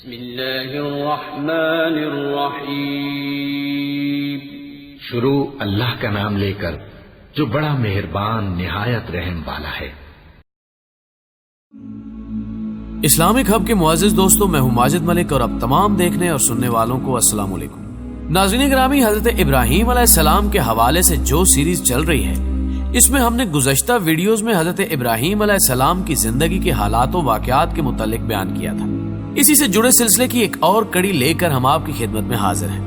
بسم اللہ الرحمن الرحیم. شروع اللہ کا نام لے کر جو بڑا مہربان نہایت رحم والا ہے. اسلامک ہب کے معزز دوستوں، میں ہوں ماجد ملک اور اب تمام دیکھنے اور سننے والوں کو السلام علیکم. ناظرین گرامی، حضرت ابراہیم علیہ السلام کے حوالے سے جو سیریز چل رہی ہے، اس میں ہم نے گزشتہ ویڈیوز میں حضرت ابراہیم علیہ السلام کی زندگی کے حالات و واقعات کے متعلق بیان کیا تھا. اسی سے جڑے سلسلے کی ایک اور کڑی لے کر ہم آپ کی خدمت میں حاضر ہیں.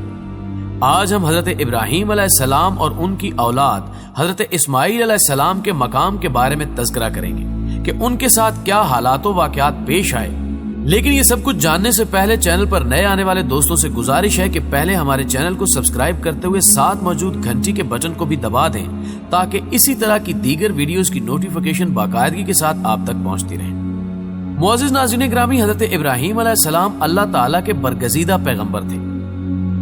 آج ہم حضرت ابراہیم علیہ السلام اور ان کی اولاد حضرت اسماعیل علیہ السلام کے مقام کے بارے میں تذکرہ کریں گے کہ ان کے ساتھ کیا حالات و واقعات پیش آئے. لیکن یہ سب کچھ جاننے سے پہلے چینل پر نئے آنے والے دوستوں سے گزارش ہے کہ پہلے ہمارے چینل کو سبسکرائب کرتے ہوئے ساتھ موجود گھنٹی کے بٹن کو بھی دبا دیں تاکہ اسی طرح کی دیگر ویڈیوز کی نوٹیفیکیشن باقاعدگی کے ساتھ آپ تک پہنچتی رہے. معزز ناظرین گرامی، حضرت ابراہیم علیہ السلام اللہ تعالیٰ کے برگزیدہ پیغمبر تھے.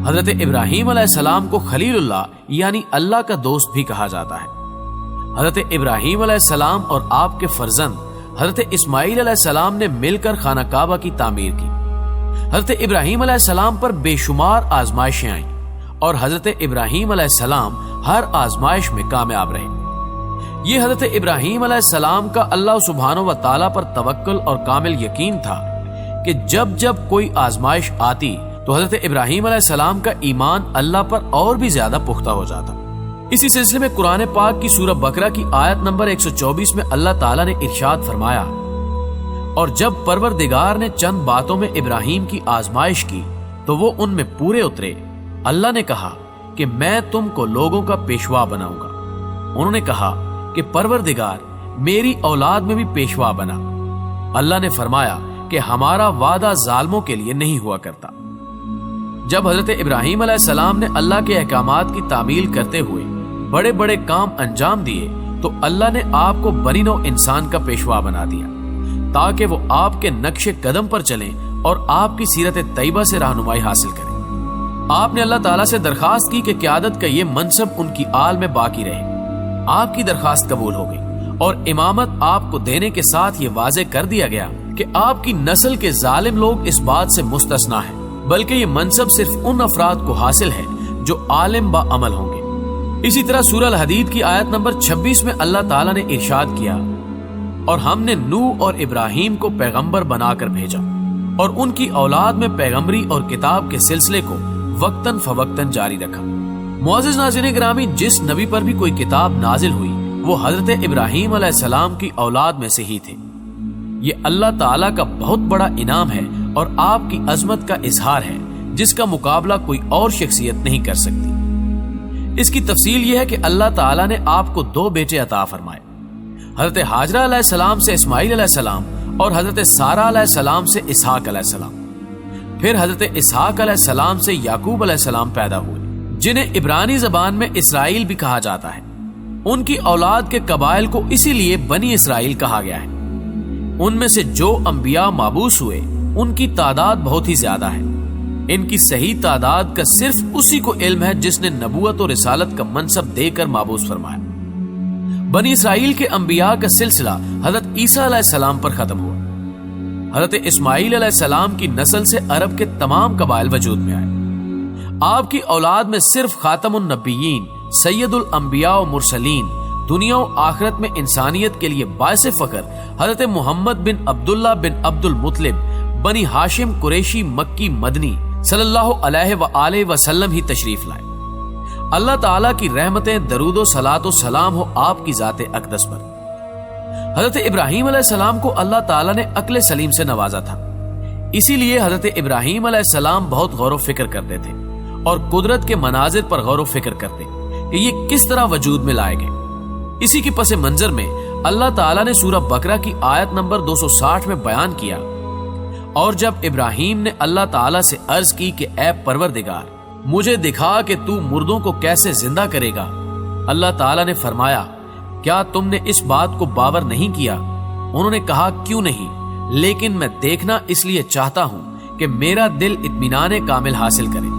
حضرت ابراہیم علیہ السلام کو خلیل اللہ یعنی اللہ کا دوست بھی کہا جاتا ہے. حضرت ابراہیم علیہ السلام اور آپ کے فرزند حضرت اسماعیل علیہ السلام نے مل کر خانہ کعبہ کی تعمیر کی. حضرت ابراہیم علیہ السلام پر بے شمار آزمائشیں آئیں اور حضرت ابراہیم علیہ السلام ہر آزمائش میں کامیاب رہے. یہ حضرت ابراہیم علیہ السلام کا اللہ سبحانہ و تعالیٰ پر توکل اور کامل یقین تھا کہ جب جب کوئی آزمائش آتی تو حضرت ابراہیم علیہ السلام کا ایمان اللہ پر اور بھی زیادہ پختہ ہو جاتا. اسی سلسلے میں قرآن پاک کی سورہ بقرہ کی آیت نمبر 124 میں اللہ تعالیٰ نے ارشاد فرمایا، اور جب پروردگار نے چند باتوں میں ابراہیم کی آزمائش کی تو وہ ان میں پورے اترے. اللہ نے کہا کہ میں تم کو لوگوں کا پیشوا بناؤں گا. انہوں نے کہا کہ پروردگار میری اولاد میں بھی پیشوا بنا. اللہ نے فرمایا کہ ہمارا وعدہ ظالموں کے لیے نہیں ہوا کرتا. جب حضرت ابراہیم علیہ السلام نے اللہ کے احکامات کی تعمیل کرتے ہوئے بڑے بڑے کام انجام دیے تو اللہ نے آپ کو بنی نوع انسان کا پیشوا بنا دیا تاکہ وہ آپ کے نقش قدم پر چلیں اور آپ کی سیرت طیبہ سے رہنمائی حاصل کریں. آپ نے اللہ تعالیٰ سے درخواست کی کہ قیادت کا یہ منصب ان کی آل میں باقی رہے. آپ کی درخواست قبول ہو گئی اور امامت آپ کو دینے کے ساتھ یہ واضح کر دیا گیا کہ آپ کی نسل کے ظالم لوگ اس بات سے مستثنا ہیں، بلکہ یہ منصب صرف ان افراد کو حاصل ہے جو عالم با عمل ہوں گے. اسی طرح سورہ الحدید کی آیت نمبر 26 میں اللہ تعالیٰ نے ارشاد کیا، اور ہم نے نوح اور ابراہیم کو پیغمبر بنا کر بھیجا اور ان کی اولاد میں پیغمبری اور کتاب کے سلسلے کو وقتاً فوقتاً جاری رکھا. معزز ناظرین گرامی، جس نبی پر بھی کوئی کتاب نازل ہوئی وہ حضرت ابراہیم علیہ السلام کی اولاد میں سے ہی تھے. یہ اللہ تعالیٰ کا بہت بڑا انعام ہے اور آپ کی عظمت کا اظہار ہے جس کا مقابلہ کوئی اور شخصیت نہیں کر سکتی. اس کی تفصیل یہ ہے کہ اللہ تعالیٰ نے آپ کو 2 بیٹے عطا فرمائے، حضرت ہاجرہ علیہ السلام سے اسماعیل علیہ السلام اور حضرت سارہ علیہ السلام سے اسحاق علیہ السلام. پھر حضرت اسحاق علیہ السلام سے یعقوب علیہ السلام پیدا ہوئے جنہیں عبرانی زبان میں اسرائیل بھی کہا جاتا ہے. ان کی اولاد کے قبائل کو اسی لیے بنی اسرائیل کہا گیا ہے. ان میں سے جو انبیاء مابعوث ہوئے ان کی تعداد بہت ہی زیادہ ہے. ان کی صحیح تعداد کا صرف اسی کو علم ہے جس نے نبوت اور رسالت کا منصب دے کر مابعوث فرمایا. بنی اسرائیل کے انبیاء کا سلسلہ حضرت عیسیٰ علیہ السلام پر ختم ہوا. حضرت اسماعیل علیہ السلام کی نسل سے عرب کے تمام قبائل وجود میں آئے. آپ کی اولاد میں صرف خاتم النبیین، سید الانبیاء و مرسلین، دنیا و آخرت میں انسانیت کے لیے باعث فخر حضرت محمد بن عبداللہ بن عبد المطلب بنی ہاشم قریشی مکی مدنی صلی اللہ علیہ وآلہ وسلم ہی تشریف لائے. اللہ تعالیٰ کی رحمتیں، درود و صلاۃ و سلام ہو آپ کی ذات اقدس پر. حضرت ابراہیم علیہ السلام کو اللہ تعالیٰ نے عقل سلیم سے نوازا تھا، اسی لیے حضرت ابراہیم علیہ السلام بہت غور و فکر کرتے تھے اور قدرت کے مناظر پر غور و فکر کرتے کہ یہ کس طرح وجود میں لائے گئے. اسی کے پس منظر میں اللہ تعالیٰ نے سورہ بقرہ کی آیت نمبر 260 میں بیان کیا، اور جب ابراہیم نے اللہ تعالیٰ سے عرض کی کہ اے پروردگار مجھے دکھا کہ تو مردوں کو کیسے زندہ کرے گا، اللہ تعالیٰ نے فرمایا کیا تم نے اس بات کو باور نہیں کیا؟ انہوں نے کہا کیوں نہیں، لیکن میں دیکھنا اس لیے چاہتا ہوں کہ میرا دل اطمینان کامل حاصل کرے.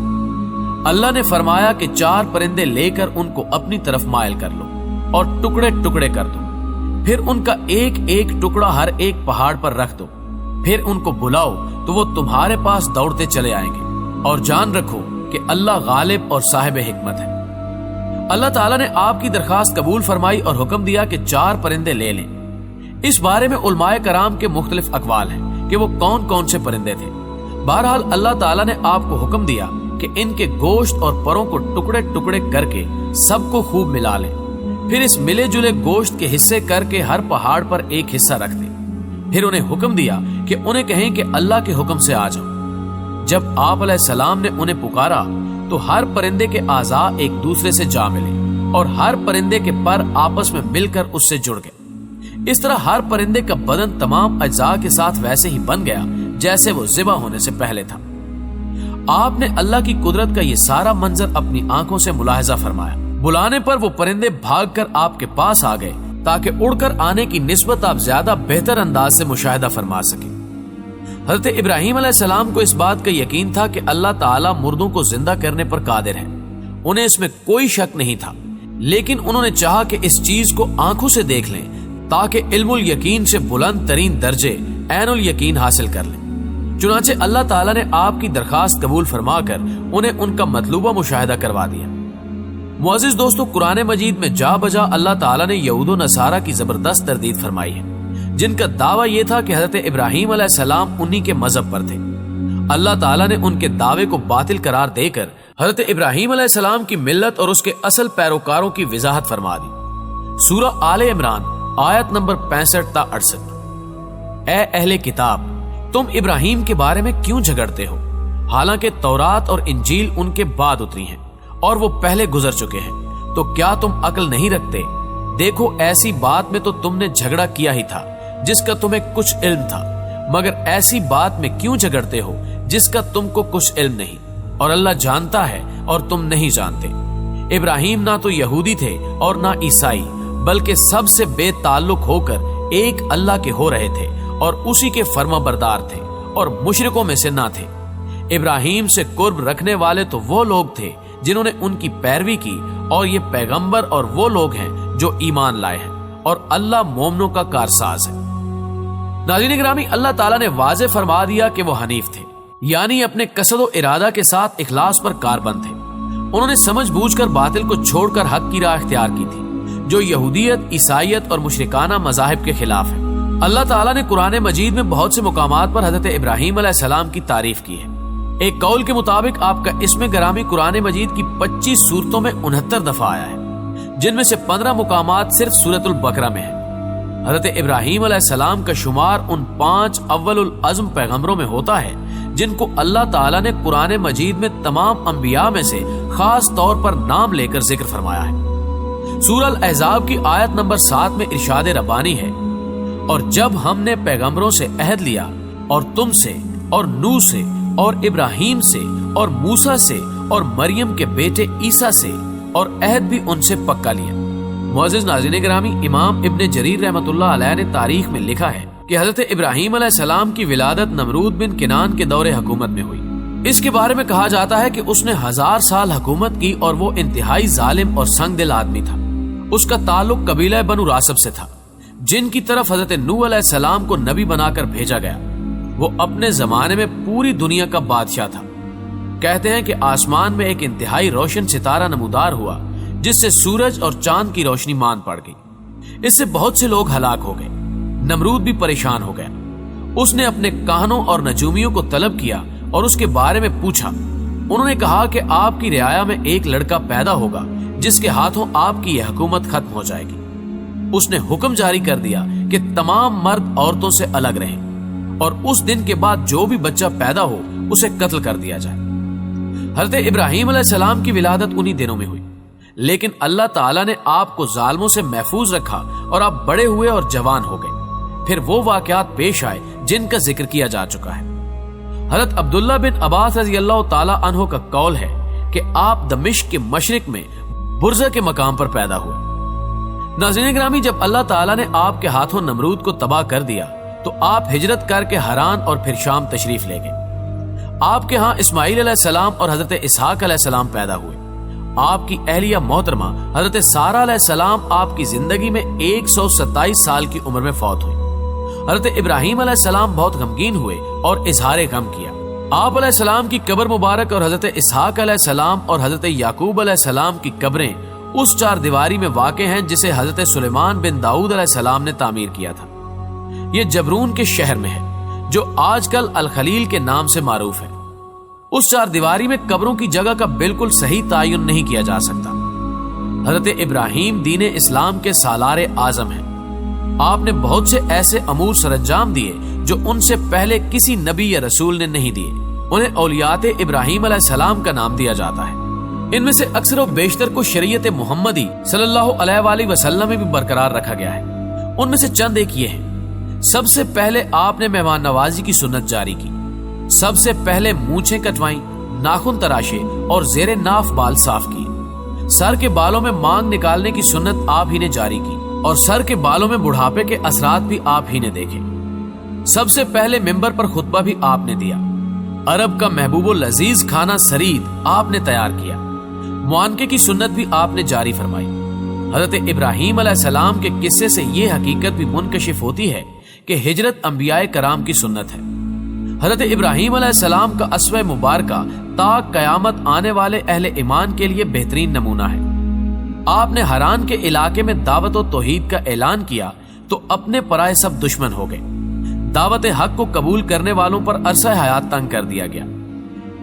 اللہ نے فرمایا کہ 4 پرندے لے کر ان کو اپنی طرف مائل کر لو اور ٹکڑے ٹکڑے کر دو، پھر ان کا ایک ایک ٹکڑا ہر ایک پہاڑ پر رکھ دو، پھر ان کو بلاؤ تو وہ تمہارے پاس دوڑتے چلے آئیں گے، اور جان رکھو کہ اللہ غالب اور صاحب حکمت ہے۔ اللہ تعالیٰ نے آپ کی درخواست قبول فرمائی اور حکم دیا کہ 4 پرندے لے لیں۔ اس بارے میں علماء کرام کے مختلف اقوال ہیں کہ وہ کون کون سے پرندے تھے۔ بہرحال اللہ تعالیٰ نے آپ کو حکم دیا کہ ان کے گوشت اور پروں کو ٹکڑے ٹکڑے کر کے سب کو خوب ملا لیں، پھر اس ملے جلے گوشت کے حصے کر کے ہر پہاڑ پر ایک حصہ رکھ دیں۔ پھر انہیں حکم دیا کہ انہیں کہیں کہ اللہ کے حکم سے آ جاؤ۔ جب آپ علیہ السلام نے انہیں پکارا تو ہر پرندے کے اعضاء ایک دوسرے سے جا ملے اور ہر پرندے کے پر آپس میں مل کر اس سے جڑ گئے۔ اس طرح ہر پرندے کا بدن تمام اجزاء کے ساتھ ویسے ہی بن گیا جیسے وہ ذبح ہونے سے پہلے تھا۔ آپ نے اللہ کی قدرت کا یہ سارا منظر اپنی آنکھوں سے ملاحظہ فرمایا۔ بلانے پر وہ پرندے بھاگ کر آپ کے پاس آ گئے تاکہ اڑ کر آنے کی نسبت آپ زیادہ بہتر انداز سے مشاہدہ فرما سکیں۔ حضرت ابراہیم علیہ السلام کو اس بات کا یقین تھا کہ اللہ تعالیٰ مردوں کو زندہ کرنے پر قادر ہے، انہیں اس میں کوئی شک نہیں تھا، لیکن انہوں نے چاہا کہ اس چیز کو آنکھوں سے دیکھ لیں تاکہ علم الیقین سے بلند ترین درجے عین الیقین حاصل کر لیں۔ چنانچہ اللہ تعالیٰ نے آپ کی درخواست قبول فرما کر انہیں ان کا مطلوبہ مشاہدہ کروا دیا۔ معزز دوستو، قرآن مجید میں جا بجا اللہ تعالیٰ نے یہود و نصارہ کی زبردست تردید فرمائی ہے، جن کا دعویٰ یہ تھا کہ حضرت ابراہیم علیہ السلام انہی کے مذہب پر تھے۔ اللہ تعالیٰ نے ان کے دعوے کو باطل قرار دے کر حضرت ابراہیم علیہ السلام کی ملت اور اس کے اصل پیروکاروں کی وضاحت فرما دی۔ سورہ آل عمران آیت نمبر 65 تا 68۔ اے اہل کتاب، تم ابراہیم کے بارے میں کیوں جھگڑتے ہو، حالانکہ تورات اور انجیل ان کے بعد اتری ہیں اور وہ پہلے گزر چکے ہیں، تو کیا تم عقل نہیں رکھتے؟ دیکھو، ایسی بات میں تو تم نے جھگڑا کیا ہی تھا جس کا تمہیں کچھ علم تھا، مگر ایسی بات میں کیوں جھگڑتے ہو جس کا تم کو کچھ علم نہیں، اور اللہ جانتا ہے اور تم نہیں جانتے۔ ابراہیم نہ تو یہودی تھے اور نہ عیسائی، بلکہ سب سے بے تعلق ہو کر ایک اللہ کے ہو رہے تھے اور اسی کے فرما بردار تھے اور مشرکوں میں سے نہ تھے۔ ابراہیم سے قرب رکھنے والے تو وہ لوگ تھے جنہوں نے ان کی پیروی کی، اور یہ پیغمبر اور وہ لوگ ہیں جو ایمان لائے ہیں، اور اللہ مومنوں کا کارساز ہے۔ ناظرین گرامی، اللہ تعالیٰ نے واضح فرما دیا کہ وہ حنیف تھے، یعنی اپنے قصد و ارادہ کے ساتھ اخلاص پر کاربند تھے۔ انہوں نے سمجھ بوجھ کر باطل کو چھوڑ کر حق کی راہ اختیار کی تھی، جو یہودیت، عیسائیت اور مشرکانہ مذاہب کے خلاف ہے۔ اللہ تعالیٰ نے قرآن مجید میں بہت سے مقامات پر حضرت ابراہیم علیہ السلام کی تعریف کی ہے۔ ایک قول کے مطابق آپ کا اسم گرامی قرآن مجید کی 25 سورتوں میں 69 دفعہ آیا ہے، جن میں سے 15 مقامات صرف سورۃ البقرہ میں ہیں۔ حضرت ابراہیم علیہ السلام کا شمار ان 5 اول العزم پیغمبروں میں ہوتا ہے جن کو اللہ تعالیٰ نے قرآن مجید میں تمام انبیاء میں سے خاص طور پر نام لے کر ذکر فرمایا ہے۔ سورہ الاحزاب کی آیت نمبر 7 میں ارشاد ربانی ہے، اور جب ہم نے پیغمبروں سے عہد لیا، اور تم سے اور نوح سے اور ابراہیم سے اور موسیٰ سے اور مریم کے بیٹے عیسیٰ سے، اور عہد بھی ان سے پکا لیا۔ معزز ناظرین گرامی، امام ابن جریر رحمۃ اللہ علیہ نے تاریخ میں لکھا ہے کہ حضرت ابراہیم علیہ السلام کی ولادت نمرود بن کنان کے دور حکومت میں ہوئی۔ اس کے بارے میں کہا جاتا ہے کہ اس نے 1000 سال حکومت کی اور وہ انتہائی ظالم اور سنگ دل آدمی تھا۔ اس کا تعلق قبیلہ بنو راسب سے تھا، جن کی طرف حضرت نوح علیہ السلام کو نبی بنا کر بھیجا گیا۔ وہ اپنے زمانے میں پوری دنیا کا بادشاہ تھا۔ کہتے ہیں کہ آسمان میں ایک انتہائی روشن ستارہ نمودار ہوا، جس سے سورج اور چاند کی روشنی مان پڑ گئی۔ اس سے بہت سے لوگ ہلاک ہو گئے۔ نمرود بھی پریشان ہو گیا۔ اس نے اپنے کاہنوں اور نجومیوں کو طلب کیا اور اس کے بارے میں پوچھا۔ انہوں نے کہا کہ آپ کی رعایا میں ایک لڑکا پیدا ہوگا جس کے ہاتھوں آپ کی یہ حکومت ختم ہو جائے گی۔ اس نے حکم جاری کر دیا کہ تمام مرد عورتوں سے الگ رہیں، اور اس دن کے بعد جو بھی بچہ پیدا ہو اسے قتل کر دیا جائے۔ حضرت ابراہیم علیہ السلام کی ولادت انہی دنوں میں ہوئی، لیکن اللہ تعالیٰ نے آپ کو ظالموں سے محفوظ رکھا اور آپ بڑے ہوئے اور جوان ہو گئے۔ پھر وہ واقعات پیش آئے جن کا ذکر کیا جا چکا ہے۔ حضرت عبداللہ بن عباس رضی اللہ تعالیٰ عنہ کا قول ہے کہ آپ دمشق کے مشرق میں برزہ کے مقام پر پیدا ہوئے۔ ناظرین گرامی، جب اللہ تعالیٰ نے آپ کے ہاتھوں نمرود کو تباہ کر دیا تو آپ ہجرت کر کے ہران اور پھر شام تشریف لے گئے۔ آپ کے ہاں اسماعیل علیہ السلام اور حضرت اسحاق علیہ السلام پیدا ہوئے۔ آپ کی اہلیہ محترمہ حضرت سارہ علیہ السلام آپ کی زندگی میں 127 سال کی عمر میں فوت ہوئی۔ حضرت ابراہیم علیہ السلام بہت غمگین ہوئے اور اظہار غم کیا۔ آپ علیہ السلام کی قبر مبارک اور حضرت اسحاق علیہ السلام اور حضرت یعقوب علیہ السلام کی قبریں اس 4 دیواری میں واقع ہیں جسے حضرت سلیمان بن داؤد علیہ السلام نے تعمیر کیا تھا۔ یہ جبرون کے شہر میں ہے جو آج کل الخلیل کے نام سے معروف ہے۔ اس 4 دیواری میں قبروں کی جگہ کا بالکل صحیح تعین نہیں کیا جا سکتا۔ حضرت ابراہیم دین اسلام کے سالار اعظم ہیں۔ آپ نے بہت سے ایسے امور سرانجام دیے جو ان سے پہلے کسی نبی یا رسول نے نہیں دیے۔ انہیں اولیات ابراہیم علیہ السلام کا نام دیا جاتا ہے۔ ان میں سے اکثر و بیشتر کو شریعت محمدی صلی اللہ علیہ وآلہ وسلم میں بھی برقرار رکھا گیا ہے۔ ان میں سے چند ایک یہ ہیں۔ سب سے پہلے آپ نے مہمان نوازی کی سنت جاری کی۔ سب سے پہلے مونچھیں کٹوائیں، ناخن تراشے اور زیر ناف بال صاف کیے۔ سر کے بالوں میں مانگ نکالنے کی سنت آپ ہی نے جاری کی اور سر کے بالوں میں بڑھاپے کے اثرات بھی آپ ہی نے دیکھے۔ سب سے پہلے ممبر پر خطبہ بھی آپ نے دیا۔ عرب کا محبوب و لذیذ کھانا سرید آپ نے تیار کیا۔ معانقے کی سنت بھی آپ نے جاری فرمائی۔ حضرت ابراہیم علیہ السلام کے قصے سے یہ حقیقت بھی منکشف ہوتی ہے کہ ہجرت انبیاء کرام کی سنت ہے۔ حضرت ابراہیم علیہ السلام کا اسوہ مبارکہ تا قیامت آنے والے اہل ایمان کے لیے بہترین نمونہ ہے۔ آپ نے حران کے علاقے میں دعوت و توحید کا اعلان کیا تو اپنے پرائے سب دشمن ہو گئے۔ دعوت حق کو قبول کرنے والوں پر عرصہ حیات تنگ کر دیا گیا۔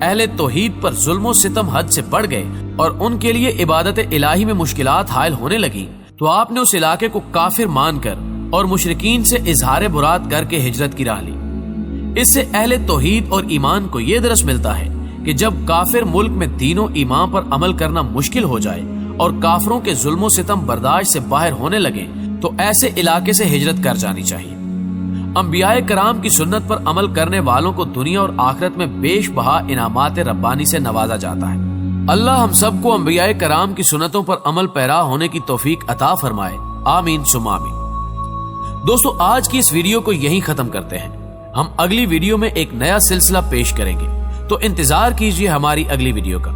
اہل توحید پر ظلم و ستم حد سے بڑھ گئے اور ان کے لیے عبادت الہی میں مشکلات حائل ہونے لگی تو آپ نے اس علاقے کو کافر مان کر اور مشرکین سے اظہار برات کر کے ہجرت کی راہ لی۔ اس سے اہل توحید اور ایمان کو یہ درس ملتا ہے کہ جب کافر ملک میں دین و ایمان پر عمل کرنا مشکل ہو جائے اور کافروں کے ظلم و ستم برداشت سے باہر ہونے لگے تو ایسے علاقے سے ہجرت کر جانی چاہیے۔ انبیاء کرام کی سنت پر عمل کرنے والوں کو دنیا اور آخرت میں بیش بہا انعامات ربانی سے نوازا جاتا ہے۔ اللہ ہم سب کو انبیاء کرام کی سنتوں پر عمل پیرا ہونے کی توفیق عطا فرمائے، آمین ثم آمین۔ دوستو، آج کی اس ویڈیو کو یہیں ختم کرتے ہیں۔ ہم اگلی ویڈیو میں ایک نیا سلسلہ پیش کریں گے، تو انتظار کیجئے ہماری اگلی ویڈیو کا۔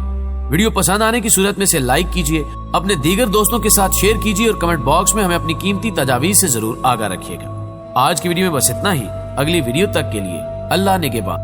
ویڈیو پسند آنے کی صورت میں سے لائک کیجئے، اپنے دیگر دوستوں کے ساتھ شیئر کیجئے اور کمنٹ باکس میں ہمیں اپنی قیمتی تجاویز سے ضرور آگاہ رکھیے گا۔ آج کی ویڈیو میں بس اتنا ہی۔ اگلی ویڈیو تک کے لیے اللہ نگہبان۔